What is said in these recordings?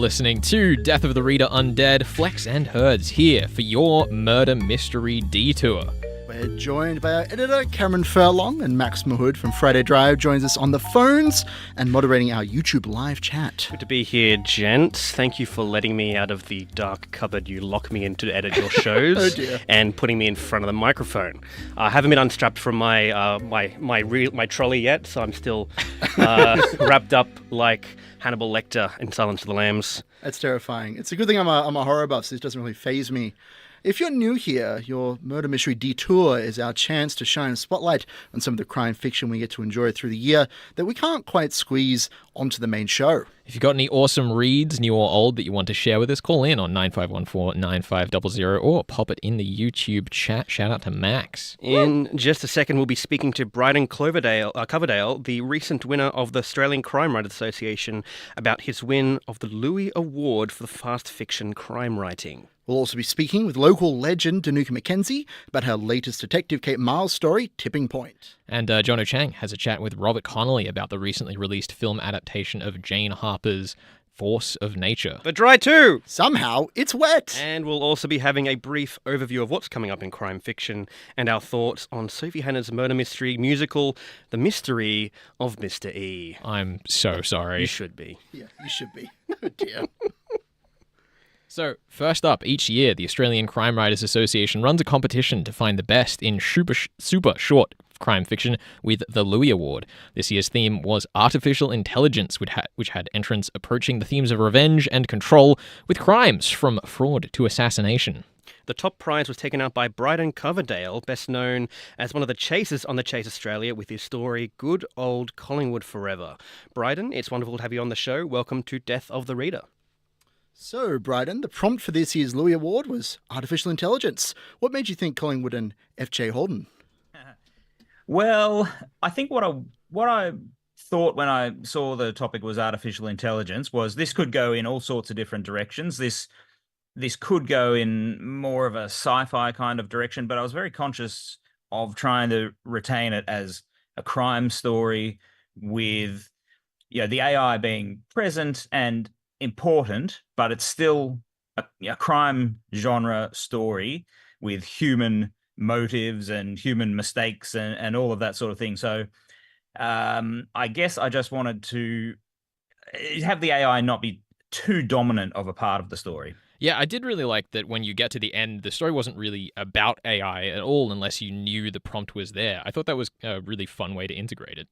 listening to Death of the Reader Undead, Flex and Herds here for your Murder Mystery Detour. We're joined by our editor, Cameron Furlong, and Max Mahood from Friday Drive joins us on the phones and moderating our YouTube live chat. Good to be here, gents. Thank you for letting me out of the dark cupboard you lock me in to edit your shows. Oh dear. And putting me in front of the microphone. I haven't been unstrapped from my trolley yet, so I'm still wrapped up like Hannibal Lecter in Silence of the Lambs. That's terrifying. It's a good thing I'm a horror buff, so this doesn't really faze me. If you're new here, your Murder Mystery Detour is our chance to shine a spotlight on some of the crime fiction we get to enjoy through the year that we can't quite squeeze onto the main show. If you've got any awesome reads, new or old, that you want to share with us, call in on 9514-9500 or pop it in the YouTube chat. Shout out to Max. In just a second, we'll be speaking to Bryden Coverdale, the recent winner of the Australian Crime Writers Association, about his win of the Louis Award for the fast fiction crime writing. We'll also be speaking with local legend Danuka McKenzie about her latest Detective Kate Miles story, Tipping Point. And Jono Chang has a chat with Robert Connolly about the recently released film adaptation of Jane Harper's Force of Nature. The Dry 2! Somehow, it's wet! And we'll also be having a brief overview of what's coming up in crime fiction and our thoughts on Sophie Hannah's murder mystery musical, The Mystery of Mr. E. I'm so sorry. You should be. Yeah, you should be. Oh dear. So, first up, each year, the Australian Crime Writers Association runs a competition to find the best in super short crime fiction with the Louis Award. This year's theme was artificial intelligence, which had entrants approaching the themes of revenge and control with crimes from fraud to assassination. The top prize was taken out by Bryden Coverdale, best known as one of the chasers on The Chase Australia with his story Good Old Collingwood Forever. Bryden, it's wonderful to have you on the show. Welcome to Death of the Reader. So, Bryden, the prompt for this year's Louis Award was artificial intelligence. What made you think Collingwood and F.J. Holden? Well, I think what I thought when I saw the topic was artificial intelligence was this could go in all sorts of different directions. This could go in more of a sci-fi kind of direction, but I was very conscious of trying to retain it as a crime story with, the AI being present and important, but it's still a crime genre story with human motives and human mistakes and all of that sort of thing. So I guess I just wanted to have the AI not be too dominant of a part of the story. Yeah, I did really like that when you get to the end, the story wasn't really about AI at all unless you knew the prompt was there. I thought that was a really fun way to integrate it.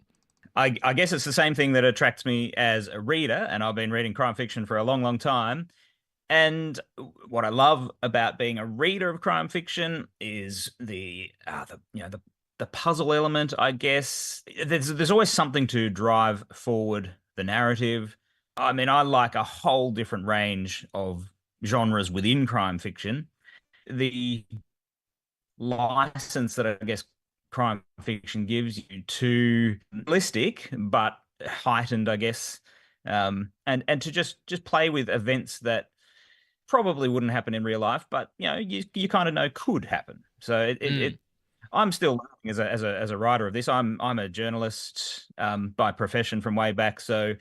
I guess it's the same thing that attracts me as a reader, and I've been reading crime fiction for a long, long time. And what I love about being a reader of crime fiction is the puzzle element, I guess. There's always something to drive forward the narrative. I mean, I like a whole different range of genres within crime fiction. The license that I guess crime fiction gives you to realistic but heightened, I guess, and to just play with events that probably wouldn't happen in real life, but you kind of know could happen. So I'm still learning as a writer of this. I'm a journalist by profession from way back, so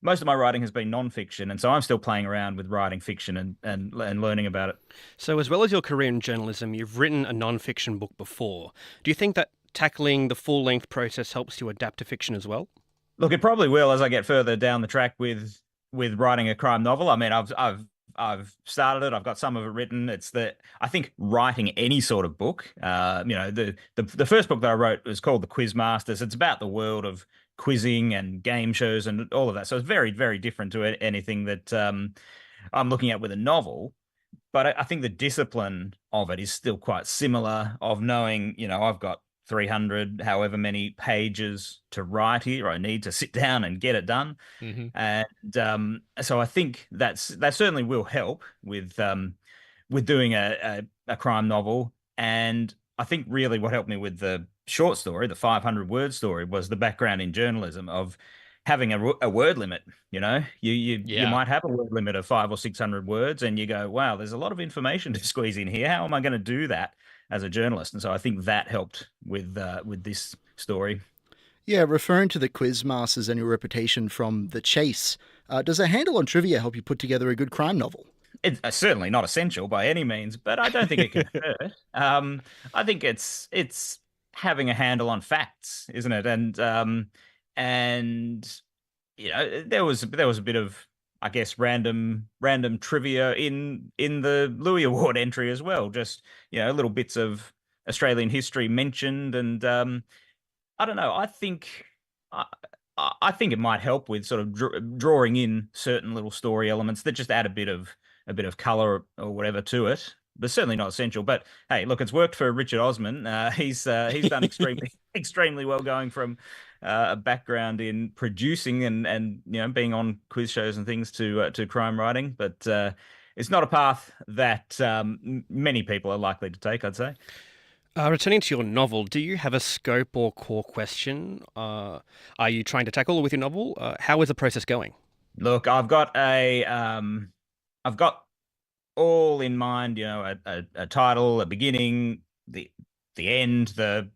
most of my writing has been non-fiction, and so I'm still playing around with writing fiction and learning about it. So as well as your career in journalism, you've written a non-fiction book before. Do you think that tackling the full-length process helps you adapt to fiction as well? Look, it probably will as I get further down the track with writing a crime novel. I mean, I've started it. I've got some of it written. I think writing any sort of book, the first book that I wrote was called The Quiz Masters. It's about the world of quizzing and game shows and all of that. So it's very, very different to anything that I'm looking at with a novel. But I think the discipline of it is still quite similar, of knowing, I've got 300, however many pages to write here. I need to sit down and get it done. Mm-hmm. And so I think that certainly will help with doing a crime novel. And I think really what helped me with the short story, the 500-word story, was the background in journalism of having a word limit. You might have a word limit of 500 or 600 words, and you go, wow, there's a lot of information to squeeze in here. How am I going to do that as a journalist? And so I think that helped with this story. Yeah, referring to the Quiz Masters and your reputation from The Chase, Does a handle on trivia help you put together a good crime novel? It's certainly not essential by any means, but I don't think it can hurt. I think it's having a handle on facts, isn't it? And there was a bit of, I guess, random trivia in the Louis Award entry as well. Just little bits of Australian history mentioned, and I don't know. I, I think it might help with sort of drawing in certain little story elements that just add a bit of color or whatever to it. But certainly not essential. But hey, look, it's worked for Richard Osman. He's done extremely well, going from a background in producing and being on quiz shows and things to crime writing. But it's not a path that many people are likely to take, I'd say. Returning to your novel, do you have a scope or core question? Are you trying to tackle with your novel? How is the process going? Look, I've got all in mind, a title, a beginning, the end, the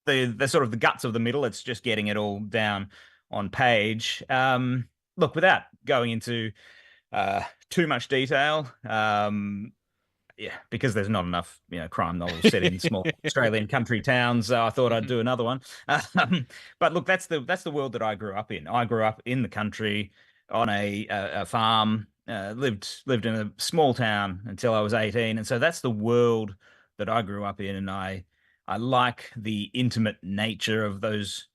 sort of the guts of the middle. It's just getting it all down on page. Look, without going into too much detail, yeah, because there's not enough, crime novels set in small Australian country towns. I thought I'd do another one. But look, that's the world that I grew up in. I grew up in the country on a farm. Lived in a small town until I was 18, and so that's the world that I grew up in. And I like the intimate nature of those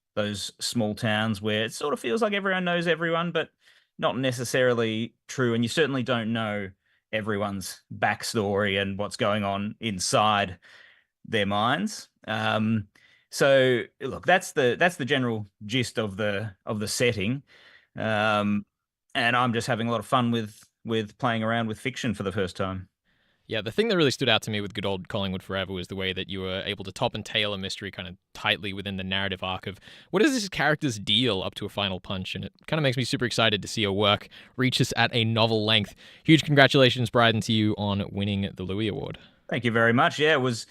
small towns where it sort of feels like everyone knows everyone, but not necessarily true. And you certainly don't know everyone's backstory and what's going on inside their minds. So look, that's the general gist of the setting. And I'm just having a lot of fun with playing around with fiction for the first time. Yeah, the thing that really stood out to me with good old Collingwood Forever was the way that you were able to top and tail a mystery kind of tightly within the narrative arc of what is this character's deal up to a final punch. And it kind of makes me super excited to see your work reach us at a novel length. Huge congratulations, Bryden, to you on winning the Louis Award. Thank you very much. Yeah, it was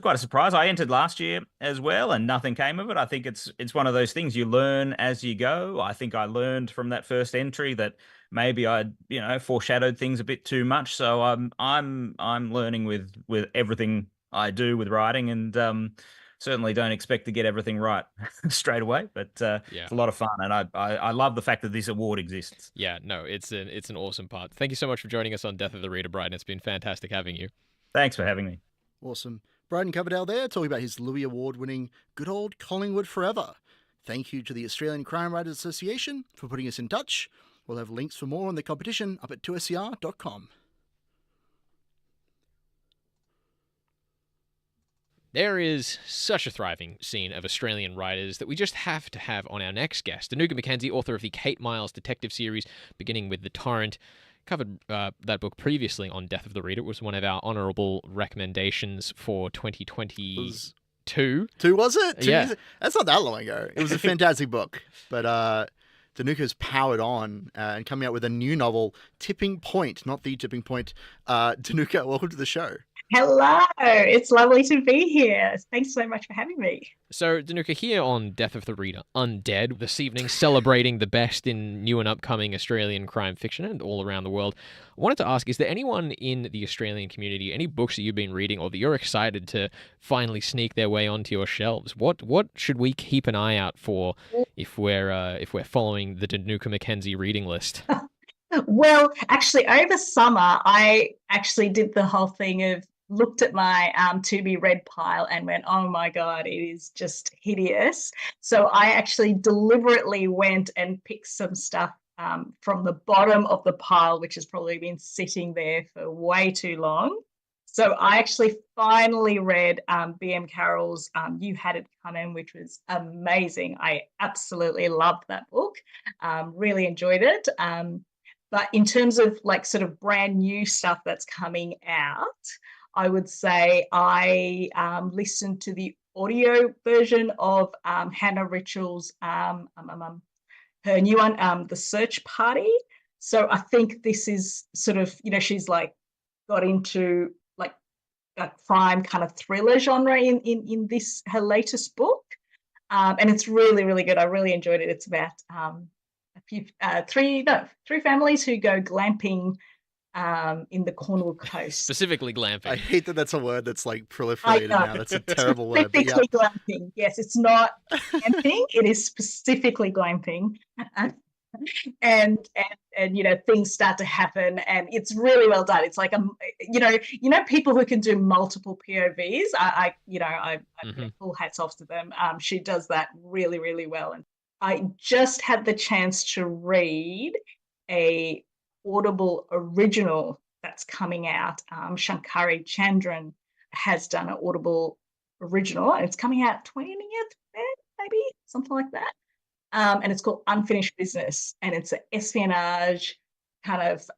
quite a surprise. I entered last year as well, and nothing came of it. I think it's one of those things you learn as you go. I think I learned from that first entry that maybe I'd foreshadowed things a bit too much. So I'm learning with everything I do with writing, and certainly don't expect to get everything right straight away. But it's a lot of fun, and I love the fact that this award exists. Yeah, no, it's an awesome part. Thank you so much for joining us on Death of the Reader, Bryden. It's been fantastic having you. Thanks for having me. Awesome. Bryden Coverdale there, talking about his Louis Award winning Good Old Collingwood Forever. Thank you to the Australian Crime Writers Association for putting us in touch. We'll have links for more on the competition up at 2scr.com. There is such a thriving scene of Australian writers that we just have to have on our next guest. Danuka McKenzie, author of the Kate Miles detective series, beginning with The Torrent. Covered that book previously on Death of the Reader. It was one of our honourable recommendations for 2022. Two, was it? Yeah. That's not that long ago. It was a fantastic book. But Danuka's powered on and coming out with a new novel, Tipping Point, not The Tipping Point. Danuka, welcome to the show. Hello, it's lovely to be here. Thanks so much for having me. So, Danuka, here on Death of the Reader, Undead, this evening celebrating the best in new and upcoming Australian crime fiction and all around the world. I wanted to ask, is there anyone in the Australian community, any books that you've been reading or that you're excited to finally sneak their way onto your shelves? What should we keep an eye out for if we're following the Danuka McKenzie reading list? Well, actually, over summer, I actually did the whole thing of looked at my to be read pile and went, oh my God, it is just hideous. So I actually deliberately went and picked some stuff from the bottom of the pile, which has probably been sitting there for way too long. So I actually finally read B.M. Carroll's You Had It Coming, which was amazing. I absolutely loved that book, really enjoyed it. But in terms of like sort of brand new stuff that's coming out, I would say I listened to the audio version of Hannah Ritchell's, her new one, The Search Party. So I think this is sort of, she's like got into like a crime kind of thriller genre in this, her latest book. And it's really, really good. I really enjoyed it. It's about, I three families who go glamping in the Cornwall coast. Specifically glamping. I hate that that's a word that's like I proliferated know. now. That's a terrible word. But yeah. Specifically glamping. Yes, it's not camping. It is specifically glamping. And things start to happen, and it's really well done. It's like people who can do multiple POVs. I full hats off to them. She does that really, really well. And I just had the chance to read a Audible original that's coming out. Shankari Chandran has done an Audible original, and it's coming out 20th maybe, something like that. And it's called Unfinished Business, and it's an espionage kind of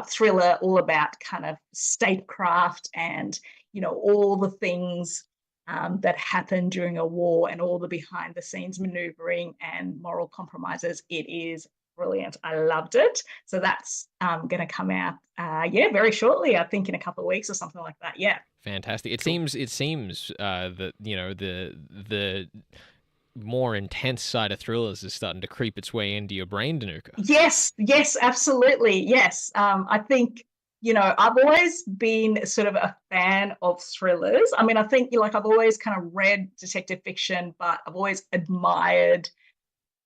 thriller, all about kind of statecraft and all the things that happen during a war and all the behind the scenes maneuvering and moral compromises. It is brilliant. I loved it. So that's going to come out very shortly, I think in a couple of weeks or something like that. Yeah, fantastic. It seems that the more intense side of thrillers is starting to creep its way into your brain, Danuka. Yes, absolutely. Yes. I think, I've always been sort of a fan of thrillers. I mean, I think I've always kind of read detective fiction, but I've always admired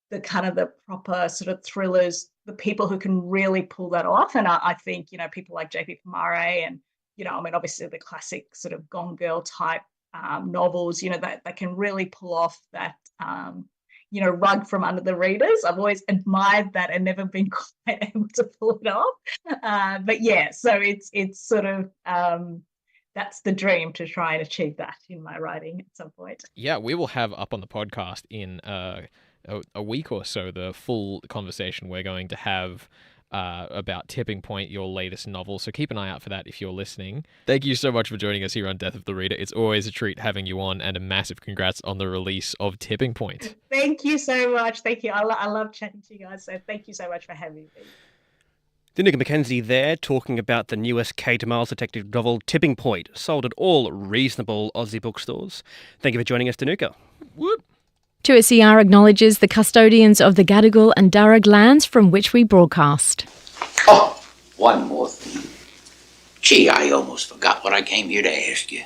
the kind of the proper sort of thrillers, the people who can really pull that off. And I think, people like J.P. Pommare and, obviously the classic sort of Gone Girl type novels, that can really pull off that, rug from under the readers. I've always admired that and never been quite able to pull it off. But yeah, so it's sort of, that's the dream, to try and achieve that in my writing at some point. Yeah, we will have up on the podcast in a week or so the full conversation we're going to have about Tipping Point, your latest novel. So keep an eye out for that if you're listening. Thank you so much for joining us here on Death of the Reader. It's always a treat having you on, and a massive congrats on the release of Tipping Point. Thank you so much. Thank you. I love chatting to you guys. So thank you so much for having me. Danuka McKenzie there, talking about the newest Kate Miles detective novel, Tipping Point, sold at all reasonable Aussie bookstores. Thank you for joining us, Danuka. Whoop. 2SER acknowledges the custodians of the Gadigal and Darug lands from which we broadcast. Oh, one more thing. Gee, I almost forgot what I came here to ask you.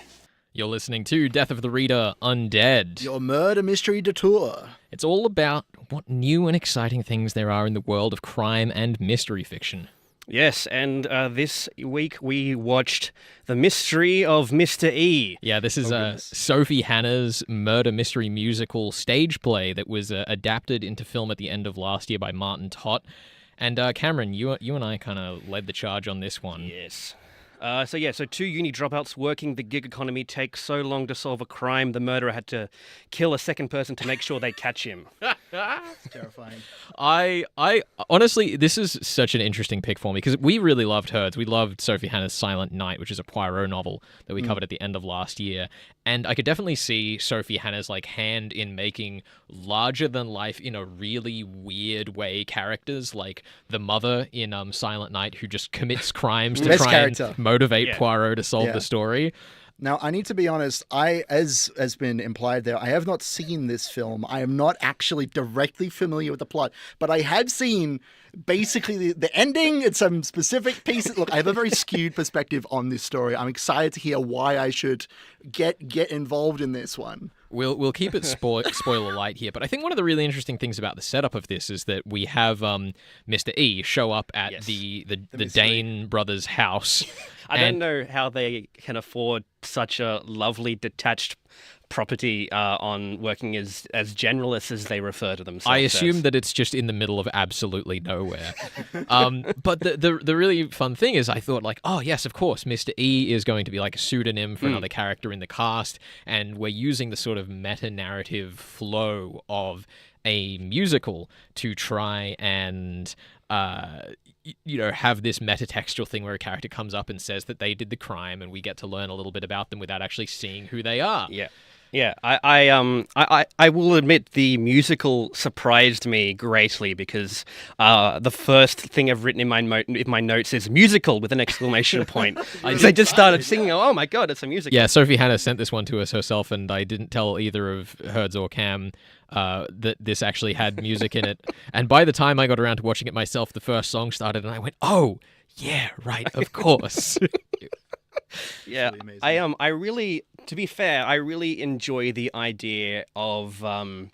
You're listening to Death of the Reader, Undead. Your Murder Mystery Detour. It's all about what new and exciting things there are in the world of crime and mystery fiction. Yes, and this week we watched The Mystery of Mr. E. Yeah, this is Sophie Hannah's murder mystery musical stage play that was adapted into film at the end of last year by Martin Tott. And Cameron, you and I kind of led the charge on this one. Yes. So two uni dropouts working the gig economy take so long to solve a crime, the murderer had to kill a second person to make sure they catch him. It's terrifying. I honestly, this is such an interesting pick for me because we really loved hers. We loved Sophie Hannah's Silent Night, which is a Poirot novel that we covered at the end of last year. And I could definitely see Sophie Hannah's hand in making larger than life in a really weird way characters, like the mother in Silent Night who just commits crimes to Best try character. and motivate Poirot to solve the story. Now, I need to be honest, as has been implied there, I have not seen this film. I am not actually directly familiar with the plot, but I have seen basically the ending and some specific pieces. Look, I have a very skewed perspective on this story. I'm excited to hear why I should get involved in this one. We'll keep it spoiler light here, but I think one of the really interesting things about the setup of this is that we have Mr. E show up at the Dane brothers' house. I don't know how they can afford such a lovely detached property on working as generalists as they refer to themselves. I assume that it's just in the middle of absolutely nowhere. But the really fun thing is I thought oh yes, of course, Mr. E is going to be like a pseudonym for another character in the cast, and we're using the sort of meta-narrative flow of a musical to try and have this metatextual thing where a character comes up and says that they did the crime, and we get to learn a little bit about them without actually seeing who they are. Yeah, I will admit the musical surprised me greatly because the first thing I've written in my notes is musical with an exclamation point. I just started singing. Oh my god, it's a musical! Yeah, Sophie Hannah sent this one to us herself, and I didn't tell either of Herds or Cam that this actually had music in it. And by the time I got around to watching it myself, the first song started, and I went, "Oh, yeah, right, of course." Yeah, really amazing. I really, to be fair, I really enjoy the idea of the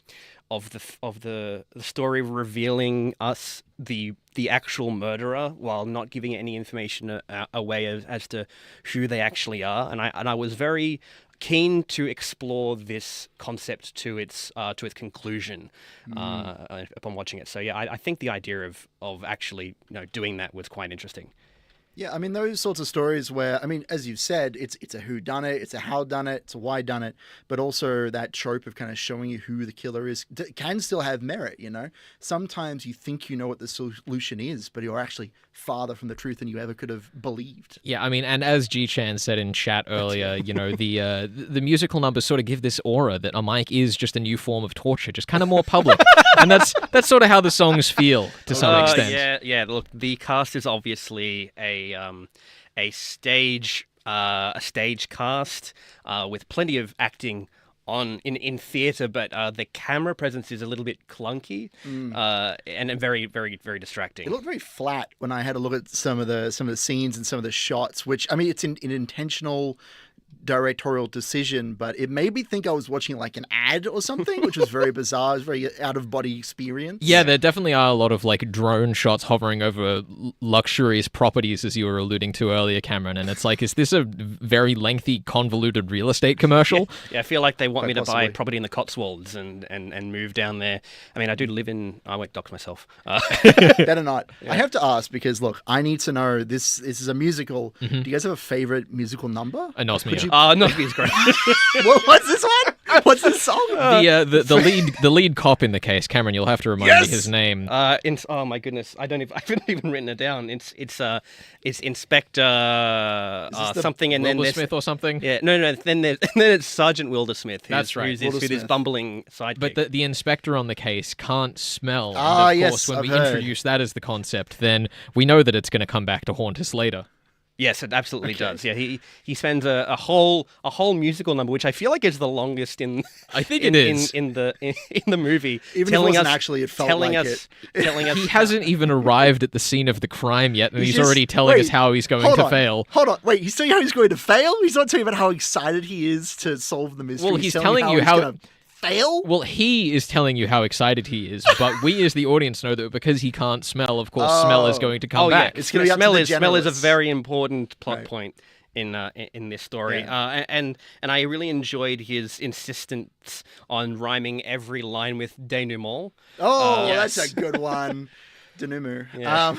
story revealing us the actual murderer while not giving any information away as to who they actually are, and I was very keen to explore this concept to its conclusion upon watching it. So yeah, I think the idea of actually doing that was quite interesting. Yeah, I mean, those sorts of stories where, I mean, as you've said, it's a who done it, it's a how done it, it's a why done it, but also that trope of kind of showing you who the killer is can still have merit, you know? Sometimes you think you know what the solution is, but you're actually farther from the truth than you ever could have believed. Yeah, I mean, and as G-Chan said in chat earlier, the musical numbers sort of give this aura that a mic is just a new form of torture, just kind of more public. And that's sort of how the songs feel to some extent. Yeah. Look, the cast is obviously a stage cast with plenty of acting in theater, but the camera presence is a little bit clunky and very, very, very distracting. It looked very flat when I had a look at some of the scenes and some of the shots, which, I mean, it's an intentional directorial decision, but it made me think I was watching like an ad or something, which was very bizarre. It was very out of body experience. Yeah, there definitely are a lot of like drone shots hovering over luxurious properties, as you were alluding to earlier, Cameron. And it's like, is this a very lengthy, convoluted real estate commercial? Yeah, I feel like they want me to possibly buy property in the Cotswolds and move down there. I mean, I do live in. I won't dox myself. Better not. I have to ask because look, I need to know. This is a musical. Do you guys have a favorite musical number? Anosmia. Anosmia is great. What's this one? What's this song? The lead cop in the case, Cameron. You'll have to remind me his name. Oh my goodness, I haven't even written it down. It's Inspector something, and then there's Smith or something. Yeah, no. Then it's Sergeant Wilder-Smith. That's right. Who's this bumbling sidekick. But the inspector on the case can't smell. Ah, and of yes, course, when I've we heard. introduce that as the concept, then we know that it's going to come back to haunt us later. Yes, it absolutely does. Yeah, he spends a whole musical number, which I feel like is the longest in. I think it is in the movie. Even if it wasn't actually, it felt telling like us, it. telling us He hasn't even arrived at the scene of the crime yet, and he's just- already telling us wait, how he's going hold to on, fail. Hold on, wait. He's telling you how he's going to fail. He's not telling you about how excited he is to solve the mystery. Well, he's telling you he's how- gonna fail. Well, he is telling you how excited he is, but we as the audience know that because he can't smell, of course, smell is going to come back. It's gonna be up to the smell is a generalists. very important plot Right. point in this story, and I really enjoyed his insistence on rhyming every line with denouement. Oh, Yes. that's a good one. Denouement. Yeah.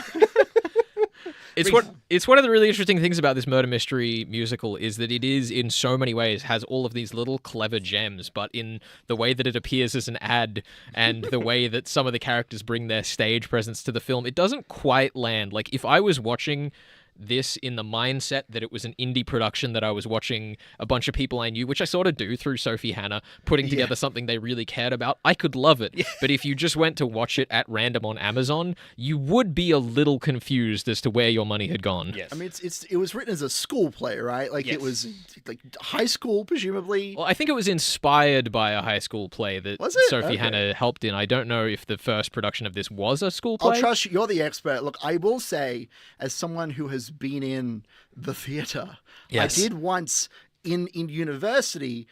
It's one of the really interesting things about this murder mystery musical is that it is in so many ways has all of these little clever gems, but in the way that it appears as an ad and the way that some of the characters bring their stage presence to the film, it doesn't quite land. Like if I was watching this in the mindset that it was an indie production that I was watching a bunch of people I knew, which I sort of do through Sophie Hannah, putting together something they really cared about, I could love it. But if you just went to watch it at random on Amazon, you would be a little confused as to where your money had gone. Yes. I mean, it was written as a school play, right? Like Yes. it was like high school, presumably. Well, I think it was inspired by a high school play that Was it? Sophie Okay. Hannah helped in. I don't know if the first production of this was a school play. I'll trust you. You're the expert. Look, I will say, as someone who has been in the theatre, Yes. I did once in university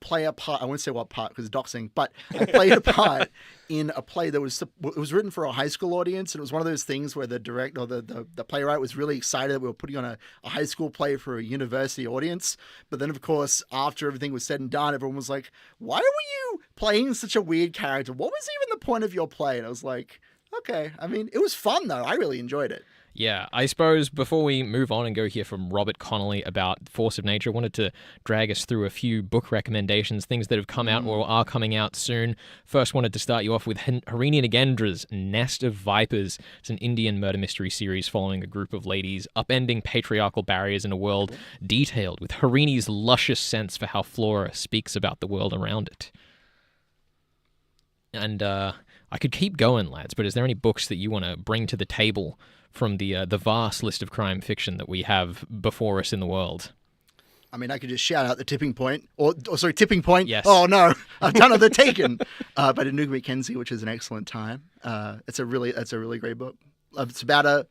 play a part. I won't say what part because doxing, but I played a part in a play that was written for a high school audience, and it was one of those things where the director or the playwright was really excited that we were putting on a high school play for a university audience. But then, of course, after everything was said and done, everyone was like, "Why were you playing such a weird character? What was even the point of your play?" And I was like, "Okay." I mean, it was fun though. I really enjoyed it. Yeah, I suppose before we move on and go hear from Robert Connolly about Force of Nature, I wanted to drag us through a few book recommendations, things that have come out or are coming out soon. First, wanted to start you off with Harini Nagendra's Nest of Vipers. It's an Indian murder mystery series following a group of ladies upending patriarchal barriers in a world detailed with Harini's luscious sense for how flora speaks about the world around it. And I could keep going, lads, but is there any books that you want to bring to the table from the vast list of crime fiction that we have before us in the world? I mean, I could just shout out The Tipping Point, or sorry, Tipping Point. Yes. Oh no, I've done it. The Taken, by Danuga McKenzie, which is an excellent time. It's a really great book. It's about a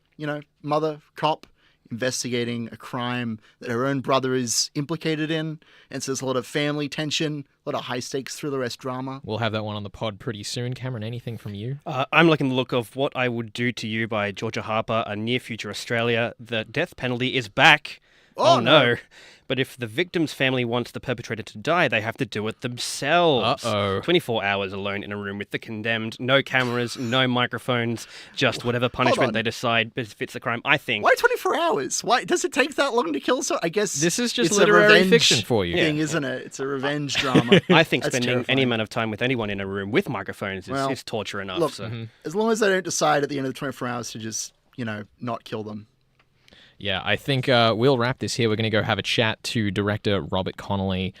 mother cop investigating a crime that her own brother is implicated in, and so there's a lot of family tension, a lot of high stakes thriller-esque drama. We'll have that one on the pod pretty soon. Cameron, anything from you? I'm liking the look of What I Would Do to You by Georgia Harper, a near future Australia. The death penalty is back. Oh no. But if the victim's family wants the perpetrator to die, they have to do it themselves. 24 hours alone in a room with the condemned. No cameras, no microphones, just whatever punishment they decide fits the crime. I think. Why 24 hours? Why does it take that long to kill someone? I guess this is just it's literary a revenge fiction for you. thing, isn't it? It's a revenge drama. I think That's spending terrifying. any amount of time with anyone in a room with microphones Well, is torture enough. Look, So. as long as they don't decide at the end of the 24 hours to just, not kill them. Yeah, I think we'll wrap this here. We're going to go have a chat to director Robert Connolly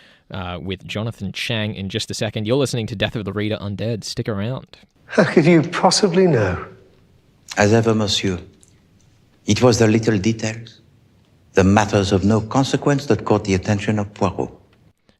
with Jonathan Chang in just a second. You're listening to Death of the Reader Undead. Stick around. How could you possibly know? As ever, monsieur, it was the little details, the matters of no consequence that caught the attention of Poirot.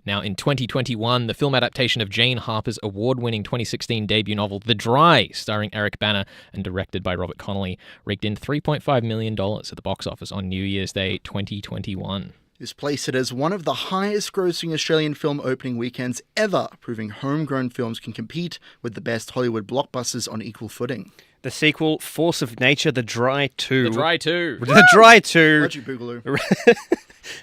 Now, in 2021, the film adaptation of Jane Harper's award-winning 2016 debut novel, The Dry, starring Eric Bana and directed by Robert Connolly, raked in $3.5 million at the box office on New Year's Day 2021. This placed it as one of the highest-grossing Australian film opening weekends ever, proving homegrown films can compete with the best Hollywood blockbusters on equal footing. The sequel, Force of Nature, The Dry 2. The Dry 2. The Dry 2. Love you, Boogaloo.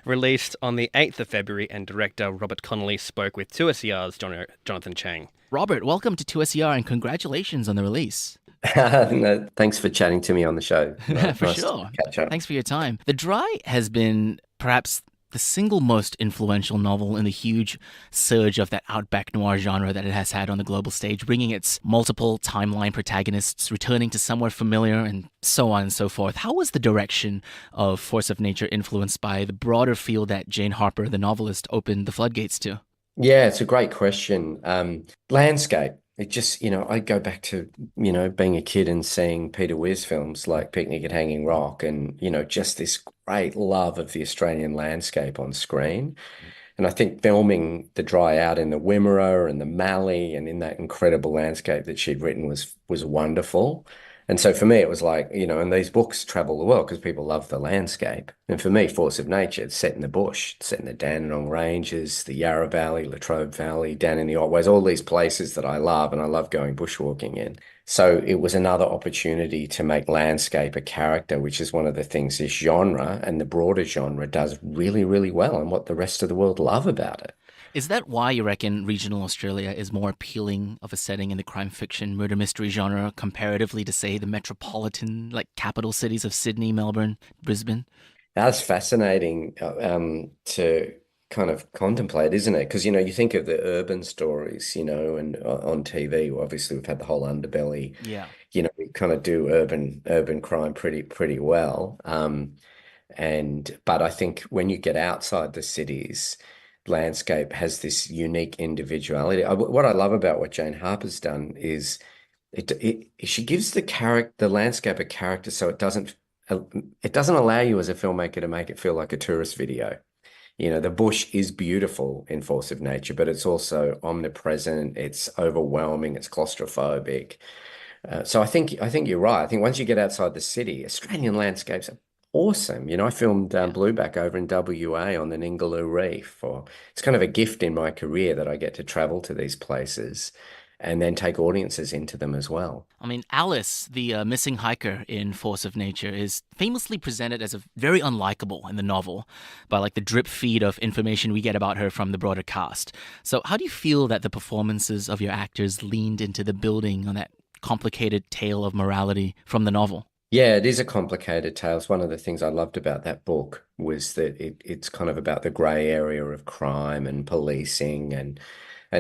Released on the 8th of February, and director Robert Connolly spoke with 2SER's Jonathan Chang. Robert, welcome to 2SER and congratulations on the release. No, thanks for chatting to me on the show. For Nice sure. to catch up. Thanks for your time. The Dry has been perhaps the single most influential novel in the huge surge of that outback noir genre that it has had on the global stage, bringing its multiple timeline protagonists, returning to somewhere familiar, and so on and so forth. How was the direction of Force of Nature influenced by the broader field that Jane Harper, the novelist, opened the floodgates to? Yeah, it's a great question. Landscape. It just, I go back to, being a kid and seeing Peter Weir's films like Picnic at Hanging Rock and, just this great love of the Australian landscape on screen. And I think filming The Dry out in the Wimmera and the Mallee and in that incredible landscape that she'd written was wonderful. And so for me, it was like, and these books travel the world because people love the landscape. And for me, Force of Nature, it's set in the bush, it's set in the Dandenong Ranges, the Yarra Valley, Latrobe Valley, down in the Otways, all these places that I love and I love going bushwalking in. So it was another opportunity to make landscape a character, which is one of the things this genre and the broader genre does really, really well and what the rest of the world love about it. Is that why you reckon regional Australia is more appealing of a setting in the crime fiction murder mystery genre comparatively to, say, the metropolitan, capital cities of Sydney, Melbourne, Brisbane? That's fascinating to kind of contemplate, isn't it? Because, you think of the urban stories, and on TV, obviously we've had the whole underbelly. Yeah. We kind of do urban crime pretty well. But I think when you get outside the cities, landscape has this unique individuality. What I love about what Jane Harper's done is she gives the landscape a character, so it doesn't allow you as a filmmaker to make it feel like a tourist video. The bush is beautiful in Force of Nature, but it's also omnipresent. It's overwhelming. It's claustrophobic. So I think you're right. I think once you get outside the city, Australian landscapes are awesome. I filmed Blueback over in WA on the Ningaloo Reef. It's kind of a gift in my career that I get to travel to these places and then take audiences into them as well. I mean, Alice, the missing hiker in Force of Nature, is famously presented as a very unlikable in the novel by the drip feed of information we get about her from the broader cast. So how do you feel that the performances of your actors leaned into the building on that complicated tale of morality from the novel? Yeah, it is a complicated tale. It's one of the things I loved about that book was that it's kind of about the grey area of crime and policing, and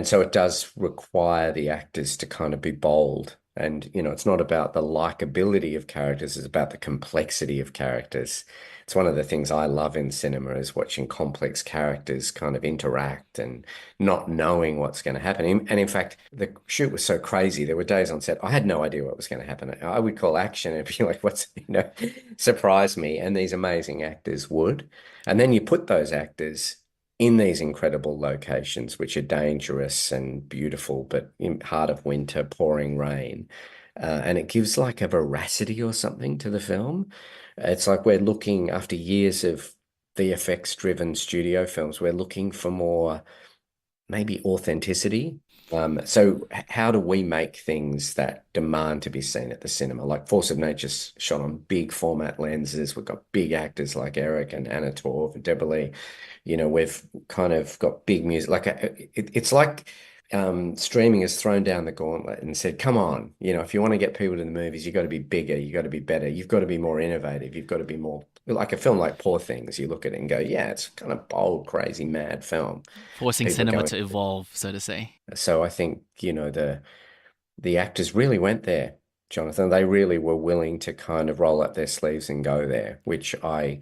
so it does require the actors to kind of be bold. And, it's not about the likability of characters, it's about the complexity of characters. It's one of the things I love in cinema is watching complex characters kind of interact and not knowing what's going to happen. And in fact, the shoot was so crazy. There were days on set, I had no idea what was going to happen. I would call action and be like, surprise me. And these amazing actors would. And then you put those actors in these incredible locations, which are dangerous and beautiful, but in heart of winter, pouring rain. And it gives like a veracity or something to the film. It's like we're looking, after years of VFX-driven studio films, we're looking for more maybe authenticity. So how do we make things that demand to be seen at the cinema? Like Force of Nature's shot on big format lenses. We've got big actors like Eric and Anna Torv and Deborah Lee. We've kind of got big music. Like it's like streaming has thrown down the gauntlet and said, come on, if you want to get people to the movies, you've got to be bigger, you've got to be better, you've got to be more innovative, you've got to be more like a film like Poor Things. You look at it and go, yeah, it's kind of bold, crazy, mad film. Forcing People cinema going- to evolve, so to say. So I think, the actors really went there, Jonathan. They really were willing to kind of roll up their sleeves and go there, which I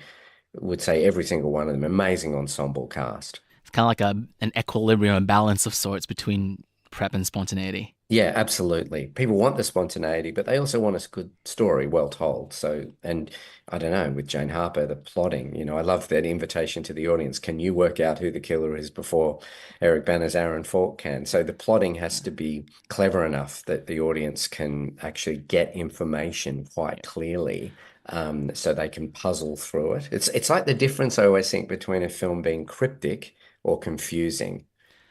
would say every single one of them, amazing ensemble cast. It's kind of like an equilibrium, a balance of sorts between prep and spontaneity. Yeah, absolutely. People want the spontaneity, but they also want a good story, well told. So, and I don't know, with Jane Harper, the plotting, I love that invitation to the audience. Can you work out who the killer is before Eric Bana's Aaron Falk can? So the plotting has to be clever enough that the audience can actually get information quite clearly, so they can puzzle through it. It's like the difference I always think between a film being cryptic or confusing.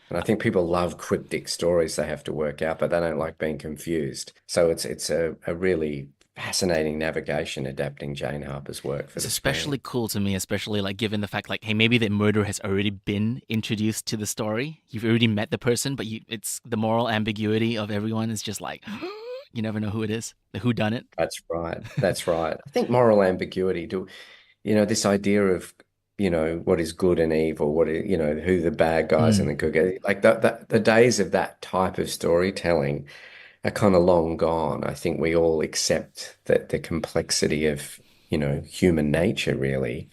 And I think people love cryptic stories they have to work out, but they don't like being confused. So it's a really fascinating navigation adapting Jane Harper's work for It's the especially screen. cool to me, especially like given the fact like, hey, maybe the murder has already been introduced to the story. You've already met the person, but it's the moral ambiguity of everyone is just like, you never know who it is, the who done it. That's right. That's right. I think moral ambiguity, this idea of what is good and evil, who the bad guys and the good guys, like the days of that type of storytelling are kind of long gone. I think we all accept that the complexity of, human nature really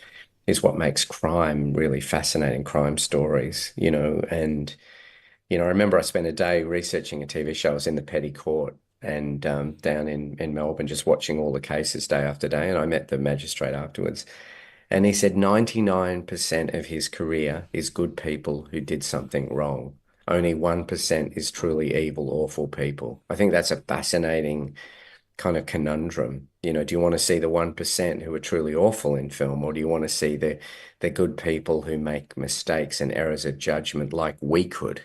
is what makes crime really fascinating, crime stories, and, I remember I spent a day researching a TV show. I was in the Petty Court and down in Melbourne, just watching all the cases day after day. And I met the magistrate afterwards. And he said 99% of his career is good people who did something wrong. Only 1% is truly evil, awful people. I think that's a fascinating kind of conundrum. Do you want to see the 1% who are truly awful in film, or do you want to see the good people who make mistakes and errors of judgment like we could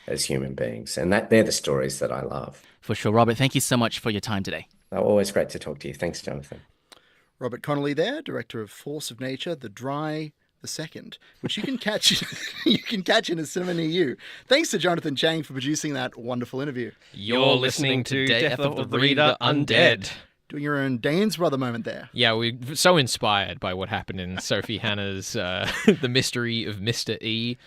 as human beings? And they're the stories that I love. For sure. Robert, thank you so much for your time today. Always great to talk to you. Thanks, Jonathan. Robert Connolly there, director of Force of Nature, The Dry, The Second, which you can catch in a cinema near you. Thanks to Jonathan Chang for producing that wonderful interview. You're listening to Death of the Reader Undead. Doing your own Dane's brother moment there. Yeah, we're so inspired by what happened in Sophie Hannah's The Mystery of Mr. E.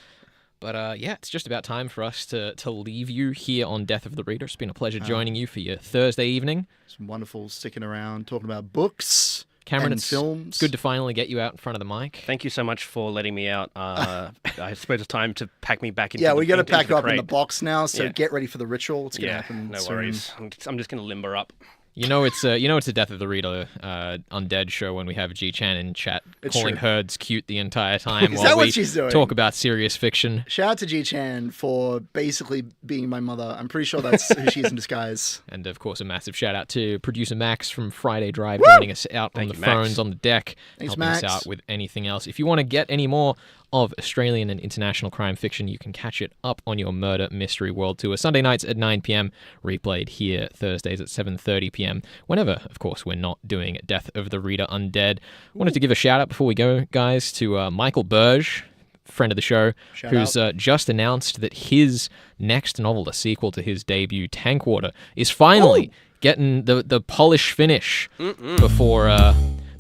But yeah, it's just about time for us to leave you here on Death of the Reader. It's been a pleasure joining you for your Thursday evening. Some wonderful sticking around, talking about books. Cameron, and it's films. good to finally get you out in front of the mic. Thank you so much for letting me out. I suppose it's time to pack me back into we got to pack the up in the crate. box now, so Yeah. get ready for the ritual. It's going to Yeah, happen no soon. worries. I'm just going to limber up. It's a Death of the Reader Undead show when we have G-Chan in chat It's calling true. herds cute the entire time Is while that what we she's doing? talk about serious fiction. Shout out to G-Chan for basically being my mother. I'm pretty sure that's who she is in disguise. And of course, a massive shout out to producer Max from Friday Drive, Woo! joining us out on Thank the you, Max. phones, on the deck, Thanks, helping Max. us out with anything else. If you want to get any more of Australian and international crime fiction, you can catch it up on your Murder Mystery World Tour. Sunday nights at 9 p.m, replayed here Thursdays at 7:30 p.m, whenever, of course, we're not doing Death of the Reader Undead. Wanted to give a shout out before we go, guys, to Michael Burge, friend of the show, Shout who's just announced that his next novel, a sequel to his debut Tankwater, is finally getting the polish finish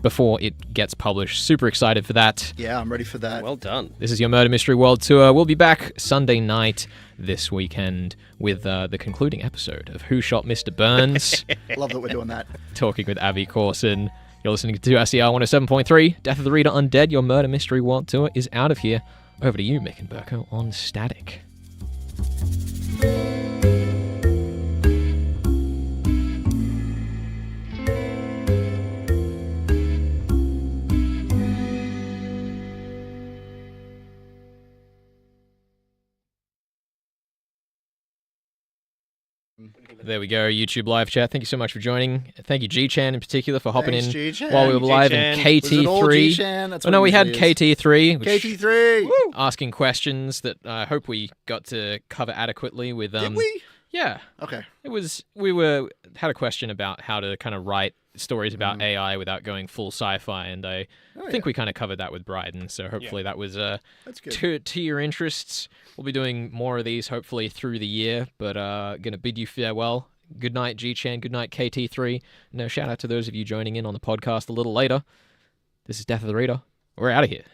before it gets published. Super excited for that. Yeah, I'm ready for that. Well done. This is your Murder Mystery World Tour. We'll be back Sunday night this weekend with the concluding episode of Who Shot Mr. Burns, Love that we're doing that. talking with Abby Corson. You're listening to SER 107.3. Death of the Reader Undead, your Murder Mystery World Tour is out of here. Over to you, Mick and Burko, on Static. There we go, YouTube live chat. Thank you so much for joining. Thank you, G-Chan in particular, for hopping Thanks, in G-Chan. while we were live in G-Chan. Was it all KT3. G-Chan? That's Oh, what no, it we had usually is. KT3, which KT3. asking questions that I hope we got to cover adequately with. Did we? Yeah. Okay. We had a question about how to kind of write stories about AI without going full sci-fi, and I think we kind of covered that with Bryden. So hopefully that was That's good. to your interests. We'll be doing more of these hopefully through the year, but gonna bid you farewell. Good night, G-Chan. Good night, KT3. No shout out to those of you joining in on the podcast a little later. This is Death of the Reader. We're out of here.